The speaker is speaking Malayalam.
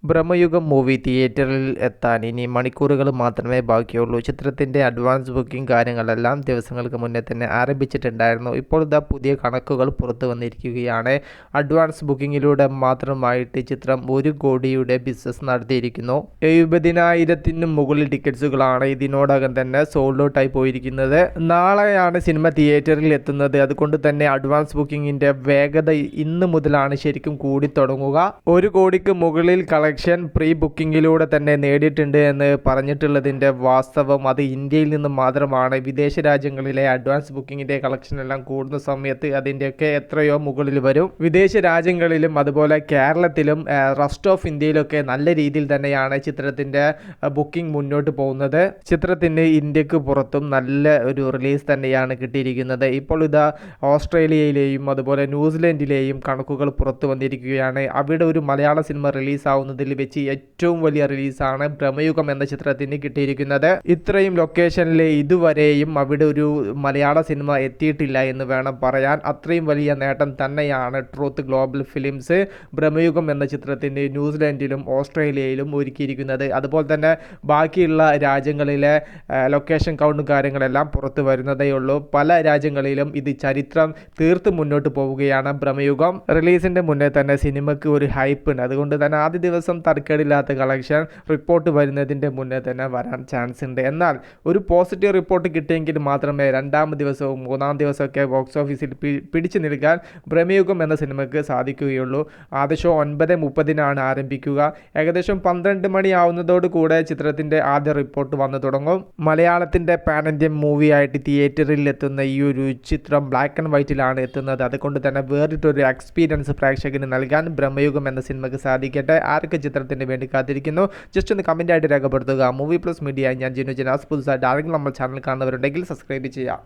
ബ്രഹ്മയുഗം മൂവി തിയേറ്ററിൽ എത്താൻ ഇനി മണിക്കൂറുകൾ മാത്രമേ ബാക്കിയുള്ളൂ. ചിത്രത്തിൻ്റെ അഡ്വാൻസ് ബുക്കിംഗ് കാര്യങ്ങളെല്ലാം ദിവസങ്ങൾക്ക് മുന്നേ തന്നെ ആരംഭിച്ചിട്ടുണ്ടായിരുന്നു. ഇപ്പോൾ ഇതാ പുതിയ കണക്കുകൾ പുറത്തു വന്നിരിക്കുകയാണ്. അഡ്വാൻസ് ബുക്കിങ്ങിലൂടെ മാത്രമായിട്ട് ചിത്രം 1 കോടിയുടെ ബിസിനസ് നടത്തിയിരിക്കുന്നു. 70,000 മുകളിൽ ടിക്കറ്റ്സുകളാണ് ഇതിനോടകം തന്നെ സോൾഡ് ഔട്ടായി പോയിരിക്കുന്നത്. നാളെയാണ് സിനിമ തിയേറ്ററിൽ എത്തുന്നത്. അതുകൊണ്ട് തന്നെ അഡ്വാൻസ് ബുക്കിങ്ങിൻ്റെ വേഗത ഇന്ന് മുതലാണ് ശരിക്കും കൂടി തുടങ്ങുക. 1 കോടിക്ക് മുകളിൽ കളക്ഷൻ പ്രീ ബുക്കിങ്ങിലൂടെ തന്നെ നേടിയിട്ടുണ്ട് എന്ന് പറഞ്ഞിട്ടുള്ളതിൻ്റെ വാസ്തവം അത് ഇന്ത്യയിൽ നിന്ന് മാത്രമാണ്. വിദേശ രാജ്യങ്ങളിലെ അഡ്വാൻസ് ബുക്കിങ്ങിൻ്റെ കളക്ഷൻ എല്ലാം കൂടുന്ന സമയത്ത് അതിൻ്റെയൊക്കെ എത്രയോ മുകളിൽ വരും. വിദേശ രാജ്യങ്ങളിലും അതുപോലെ കേരളത്തിലും റെസ്റ്റ് ഓഫ് ഇന്ത്യയിലൊക്കെ നല്ല രീതിയിൽ തന്നെയാണ് ചിത്രത്തിൻ്റെ ബുക്കിംഗ് മുന്നോട്ട് പോകുന്നത്. ചിത്രത്തിന് ഇന്ത്യക്ക് പുറത്തും നല്ല ഒരു റിലീസ് തന്നെയാണ് കിട്ടിയിരിക്കുന്നത്. ഇപ്പോൾ ഇതാ ഓസ്ട്രേലിയയിലെയും അതുപോലെ ന്യൂസിലൻഡിലെയും കണക്കുകൾ പുറത്തു വന്നിരിക്കുകയാണ്. അവിടെ ഒരു മലയാള സിനിമ റിലീസാവുന്നതിൽ വെച്ച് ഏറ്റവും വലിയ റിലീസാണ് ബ്രഹ്മയുഗം എന്ന ചിത്രത്തിന് കിട്ടിയിരിക്കുന്നത്. ഇത്രയും ലൊക്കേഷനിൽ ഇതുവരെയും അവിടെ ഒരു മലയാള സിനിമ എത്തിയിട്ടില്ല എന്ന് വേണം പറയാൻ. അത്രയും വലിയ നേട്ടം തന്നെയാണ് ട്രൂത്ത് ഗ്ലോബൽ ഫിലിംസ് ബ്രഹ്മയുഗം എന്ന ചിത്രത്തിന് ന്യൂസിലൻഡിലും ഓസ്ട്രേലിയയിലും ഒരുക്കിയിരിക്കുന്നത്. അതുപോലെ തന്നെ ബാക്കിയുള്ള രാജ്യങ്ങളിലെ ലൊക്കേഷൻ കൗണ്ടും കാര്യങ്ങളെല്ലാം പുറത്തു വരുന്നതേ ഉള്ളൂ. പല രാജ്യങ്ങളിലും ഇത് ചരിത്രം തീർത്ത് മുന്നോട്ട് പോവുകയാണ്. ബ്രഹ്മയുഗം റിലീസിൻ്റെ മുന്നേ തന്നെ സിനിമയ്ക്ക് ഒരു ഹൈപ്പ് ഉണ്ട്. അതുകൊണ്ട് തന്നെ ആദ്യ ദിവസം തർക്കമില്ലാത്ത കളക്ഷൻ റിപ്പോർട്ട് വരുന്നതിൻ്റെ മുന്നേ തന്നെ വരാൻ ചാൻസ് ഉണ്ട്. എന്നാൽ ഒരു പോസിറ്റീവ് റിപ്പോർട്ട് കിട്ടിയെങ്കിൽ മാത്രമേ രണ്ടാം ദിവസവും മൂന്നാം ദിവസമൊക്കെ ബോക്സ് ഓഫീസിൽ പിടിച്ചു നിൽക്കാൻ ബ്രഹ്മയുഗം എന്ന സിനിമയ്ക്ക് സാധിക്കുകയുള്ളൂ. ആദ്യ ഷോ 9:30 ആരംഭിക്കുക. ഏകദേശം 12 മണി ആവുന്നതോടുകൂടെ ചിത്രത്തിൻ്റെ ആദ്യ റിപ്പോർട്ട് വന്നു തുടങ്ങും. മലയാളത്തിൻ്റെ പാൻ ഇന്ത്യൻ മൂവിയായിട്ട് തിയേറ്ററിൽ എത്തുന്ന ഈ ഒരു ചിത്രം ബ്ലാക്ക് ആൻഡ് വൈറ്റിലാണ് എത്തുന്നത്. അതുകൊണ്ട് തന്നെ വേറിട്ടൊരു എക്സ്പീരിയൻസ് പ്രേക്ഷകന് നൽകാൻ ബ്രഹ്മയുഗം എന്ന സിനിമയ്ക്ക് സാധിക്കട്ടെ. ആരൊക്കെ ചിത്രത്തിന് വേണ്ടി കാത്തിരിക്കുന്നു ജസ്റ്റ് ഒന്ന് കമൻ്റ് ആയിട്ട് രേഖപ്പെടുത്തുക. മൂവി പ്ലസ് മീഡിയ ഞാൻ ജിനു ജനാസ്. പുതുസായിട്ട് ആരെങ്കിലും നമ്മൾ ചാനൽ കാണുന്നവരുണ്ടെങ്കിൽ സബ്സ്ക്രൈബ് ചെയ്യുക.